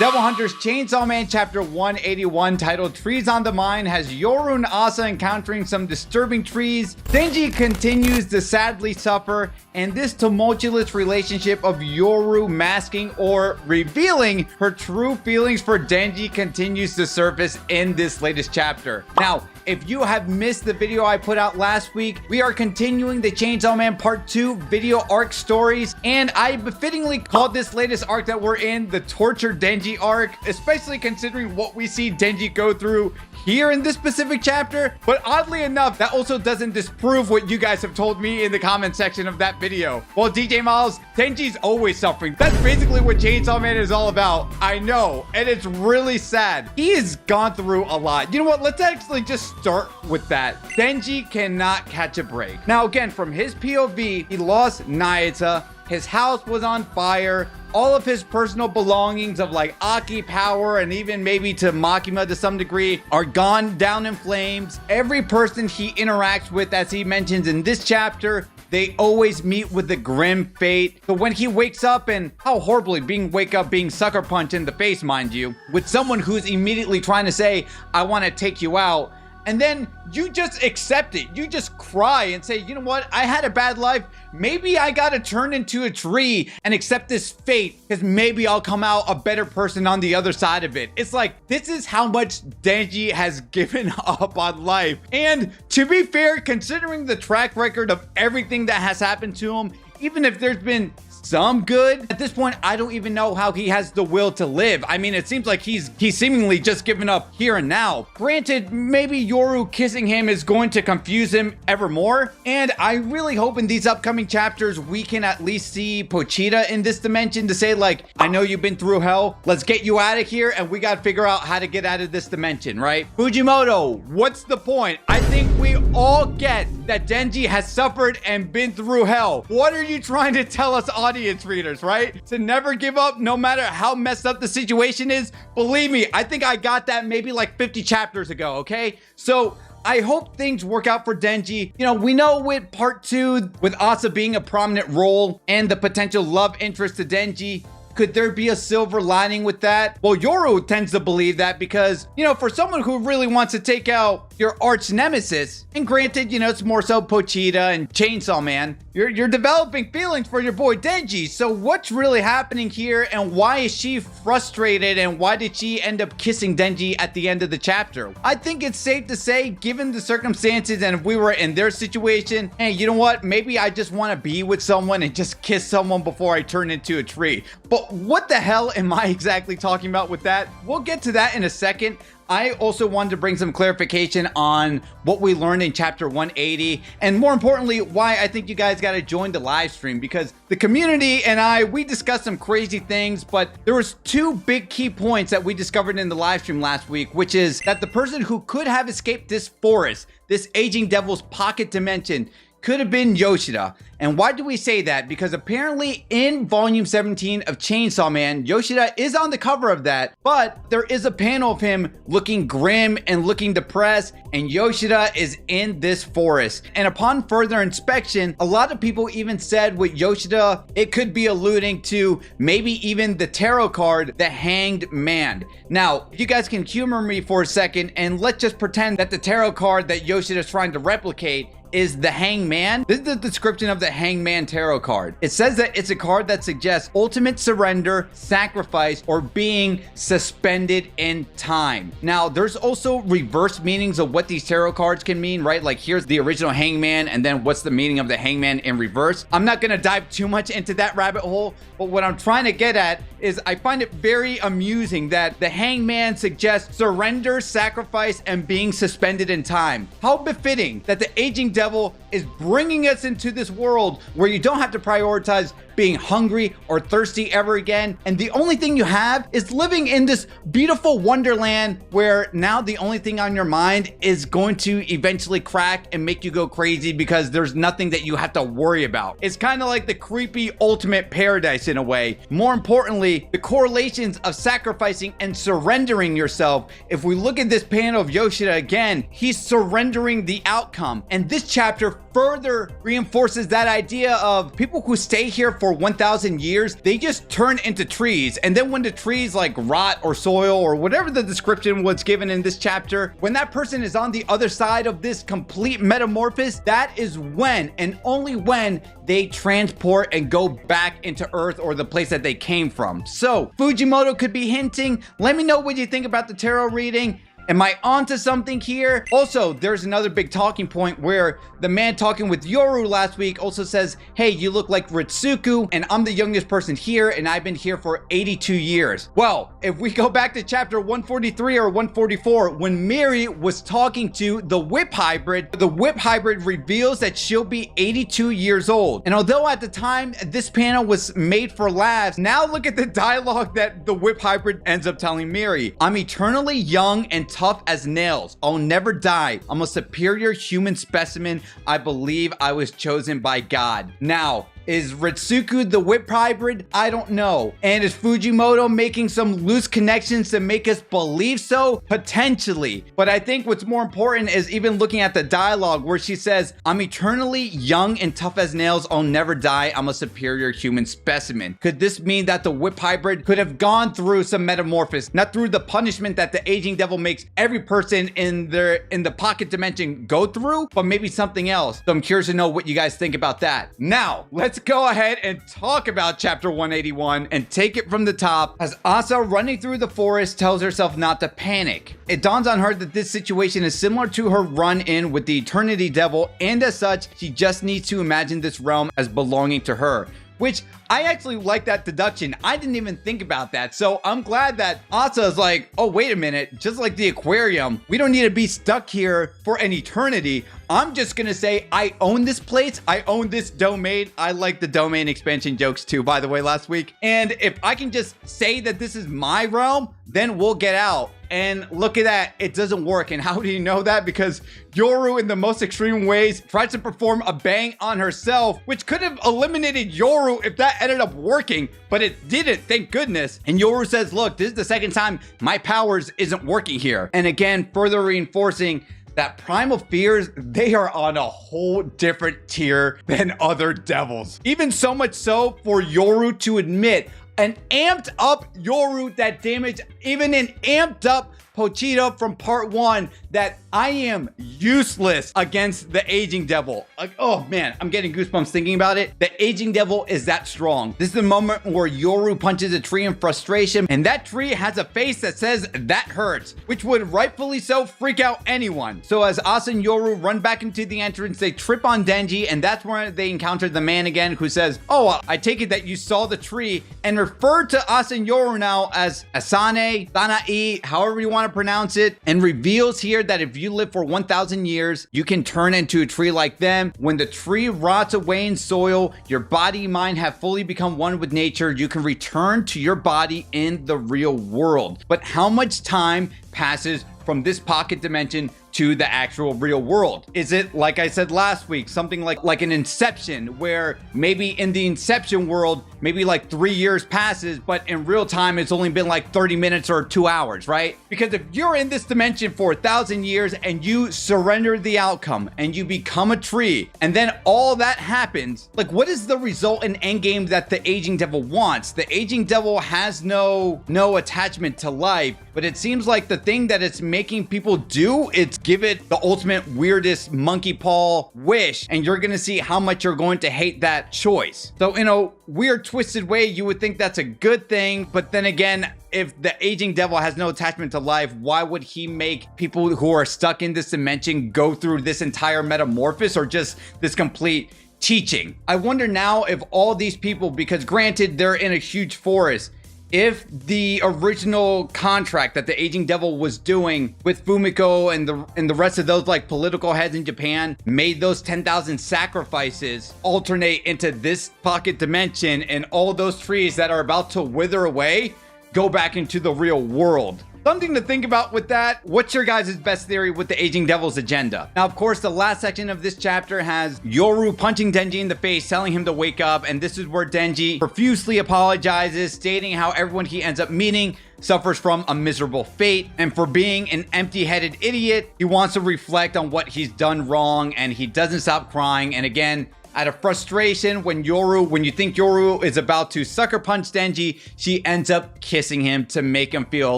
Devil Hunters Chainsaw Man Chapter 181, titled Trees on the Mind, has Yoru and Asa encountering some disturbing trees. Denji continues to sadly suffer, and this tumultuous relationship of Yoru masking or revealing her true feelings for Denji continues to surface in this latest chapter. Now, if you have missed the video I put out last week, we are continuing the Chainsaw Man Part 2 video arc stories, and I befittingly called this latest arc that we're in the Torture Denji arc, especially considering what we see Denji go through here in this specific chapter. But oddly enough, that also doesn't disprove what you guys have told me in the comment section of that video. Well, DJ Miles, Denji's always suffering. That's basically what Chainsaw Man is all about. I know, and it's really sad. He has gone through a lot. You know what? Let's actually just start with that. Denji cannot catch a break. Now, again, from his POV, he lost Nayata. His house was on fire. All of his personal belongings of like Aki power and even maybe to Makima to some degree are gone down in flames. Every person he interacts with, as he mentions in this chapter, they always meet with the grim fate. So when he wakes up, and how horribly being sucker punched in the face, mind you, with someone who's immediately trying to say, I want to take you out. And then you just accept it. You just cry and say, you know what? I had a bad life. Maybe I gotta turn into a tree and accept this fate, because maybe I'll come out a better person on the other side of it. It's like, this is how much Denji has given up on life. And to be fair, considering the track record of everything that has happened to him, even if there's been some good, at this point, I don't even know how he has the will to live. I mean, it seems like he's seemingly just given up here and now. Granted, maybe Yoru kissing him is going to confuse him ever more. And I really hope in these upcoming chapters, we can at least see Pochita in this dimension to say like, I know you've been through hell. Let's get you out of here. And we got to figure out how to get out of this dimension, right? Fujimoto, what's the point? I think we all get that Denji has suffered and been through hell. What are you trying to tell us, audience readers, right? To never give up no matter how messed up the situation is? Believe me, I think I got that maybe like 50 chapters ago, okay? So I hope things work out for Denji. You know, we know with part 2, with Asa being a prominent role and the potential love interest to Denji, could there be a silver lining with that? Well, Yoru tends to believe that because, you know, for someone who really wants to take out your arch nemesis, and granted, you know, it's more so Pochita and Chainsaw Man, you're developing feelings for your boy Denji. So what's really happening here, and why is she frustrated, and why did she end up kissing Denji at the end of the chapter? I think it's safe to say, given the circumstances, and if we were in their situation, hey, you know what? Maybe I just want to be with someone and just kiss someone before I turn into a tree. But what the hell am I exactly talking about with that? We'll get to that in a second. I also wanted to bring some clarification on what we learned in chapter 180, and more importantly, why I think you guys got to join the live stream, because the community and we discussed some crazy things, but there was 2 big key points that we discovered in the live stream last week, which is that the person who could have escaped this forest, this aging devil's pocket dimension, could have been Yoshida. And why do we say that? Because apparently in volume 17 of Chainsaw Man, Yoshida is on the cover of that, but there is a panel of him looking grim and looking depressed, and Yoshida is in this forest. And upon further inspection, a lot of people even said with Yoshida, it could be alluding to maybe even the tarot card, the Hanged Man. Now, if you guys can humor me for a second, and let's just pretend that the tarot card that Yoshida is trying to replicate is the Hangman. This is the description of the Hangman tarot card. It says that it's a card that suggests ultimate surrender, sacrifice, or being suspended in time. Now, there's also reverse meanings of what these tarot cards can mean, right? Like here's the original Hangman, and then what's the meaning of the Hangman in reverse? I'm not gonna dive too much into that rabbit hole, but what I'm trying to get at is I find it very amusing that the Hangman suggests surrender, sacrifice, and being suspended in time. How befitting that the aging devil is bringing us into this world where you don't have to prioritize being hungry or thirsty ever again, and the only thing you have is living in this beautiful wonderland where now the only thing on your mind is going to eventually crack and make you go crazy because there's nothing that you have to worry about. It's kind of like the creepy ultimate paradise in a way. More importantly, the correlations of sacrificing and surrendering yourself. If we look at this panel of Yoshida again, he's surrendering the outcome, and this chapter further reinforces that idea of people who stay here for 1,000 years, they just turn into trees. And then when the trees like rot or soil or whatever the description was given in this chapter, when that person is on the other side of this complete metamorphosis, that is when and only when they transport and go back into Earth or the place that they came from. So Fujimoto could be hinting. Let me know what you think about the tarot reading. Am I onto something here? Also, there's another big talking point where the man talking with Yoru last week also says, hey, you look like Ritsuku, and I'm the youngest person here, and I've been here for 82 years. Well, if we go back to chapter 143 or 144, when Miri was talking to the whip hybrid reveals that she'll be 82 years old. And although at the time this panel was made for laughs, now look at the dialogue that the whip hybrid ends up telling Miri. I'm eternally young and tough as nails. I'll never die. I'm a superior human specimen. I believe I was chosen by God. Now, is Ritsuku the whip hybrid? I don't know. And is Fujimoto making some loose connections to make us believe so? Potentially. But I think what's more important is even looking at the dialogue where she says, I'm eternally young and tough as nails. I'll never die. I'm a superior human specimen. Could this mean that the whip hybrid could have gone through some metamorphosis, not through the punishment that the aging devil makes every person in the pocket dimension go through, but maybe something else? So I'm curious to know what you guys think about that. Now, let's go ahead and talk about chapter 181 and take it from the top as Asa, running through the forest, tells herself not to panic. It dawns on her that this situation is similar to her run-in with the Eternity Devil, and as such, she just needs to imagine this realm as belonging to her. Which I actually like that deduction. I didn't even think about that. So I'm glad that Asa is like, oh, wait a minute. Just like the aquarium, we don't need to be stuck here for an eternity. I'm just going to say I own this place. I own this domain. I like the domain expansion jokes too, by the way, last week. And if I can just say that this is my realm, then we'll get out. And look at that, it doesn't work. And how do you know that? Because Yoru, in the most extreme ways, tries to perform a bang on herself, which could have eliminated Yoru if that ended up working, but it didn't, thank goodness. And Yoru says, look, this is the second time my powers isn't working here. And again, further reinforcing that primal fears, they are on a whole different tier than other devils. Even so much so for Yoru to admit, an amped up Yoru that damaged even an amped up Pochita from part 1, that I am useless against the aging devil. Like, oh man, I'm getting goosebumps thinking about it. The aging devil is that strong. This is the moment where Yoru punches a tree in frustration, and that tree has a face that says that hurts, which would rightfully so freak out anyone. So as Asa and Yoru run back into the entrance, they trip on Denji, and that's where they encounter the man again, who says, oh, I take it that you saw the tree, and refer to Asa and Yoru now as Asane, Sanae, however you want to pronounce it, and reveals here that if you live for 1,000 years, you can turn into a tree like them. When the tree rots away in soil, your body and mind have fully become one with nature. You can return to your body in the real world. But how much time passes from this pocket dimension to the actual real world? Is it, like I said last week, something like an Inception, where maybe in the Inception world, maybe like 3 years passes, but in real time, it's only been like 30 minutes or 2 hours, right? Because if you're in this dimension for 1,000 years and you surrender the outcome and you become a tree, and then all that happens, like what is the result in endgame that the aging devil wants? The aging devil has no attachment to life, but it seems like the thing that it's making people do, it's give it the ultimate weirdest monkey paw wish, and you're gonna see how much you're going to hate that choice. So in a weird twisted way, you would think that's a good thing, but then again, if the aging devil has no attachment to life, why would he make people who are stuck in this dimension go through this entire metamorphosis or just this complete teaching? I wonder now if all these people, because granted they're in a huge forest, if the original contract that the aging devil was doing with Fumiko and the rest of those like political heads in Japan made those 10,000 sacrifices alternate into this pocket dimension, and all those trees that are about to wither away go back into the real world. Something to think about with that. What's your guys' best theory with the aging devil's agenda? Now, of course, the last section of this chapter has Yoru punching Denji in the face, telling him to wake up. And this is where Denji profusely apologizes, stating how everyone he ends up meeting suffers from a miserable fate, and for being an empty-headed idiot, he wants to reflect on what he's done wrong, and he doesn't stop crying. And again, out of frustration, when you think Yoru is about to sucker punch Denji, she ends up kissing him to make him feel a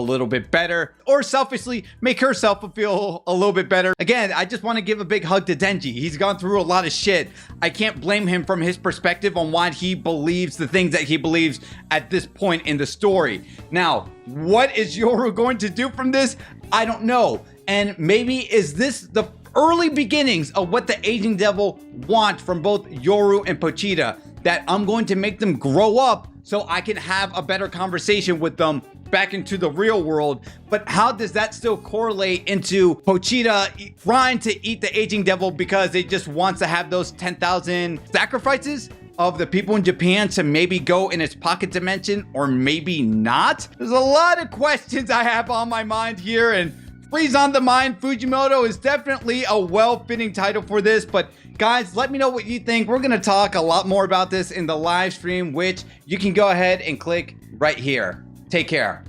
little bit better, or selfishly make herself feel a little bit better. Again, I just want to give a big hug to Denji. He's gone through a lot of shit. I can't blame him from his perspective on why he believes the things that he believes at this point in the story. Now, what is Yoru going to do from this? I don't know. And maybe is this the early beginnings of what the aging devil wants from both Yoru and Pochita, that I'm going to make them grow up so I can have a better conversation with them back into the real world. But how does that still correlate into Pochita trying to eat the aging devil because it just wants to have those 10,000 sacrifices of the people in Japan to maybe go in its pocket dimension, or maybe not? There's a lot of questions I have on my mind here, and Freeze on the Mind Fujimoto is definitely a well-fitting title for this. But guys, let me know what you think. We're going to talk a lot more about this in the live stream, which you can go ahead and click right here. Take care.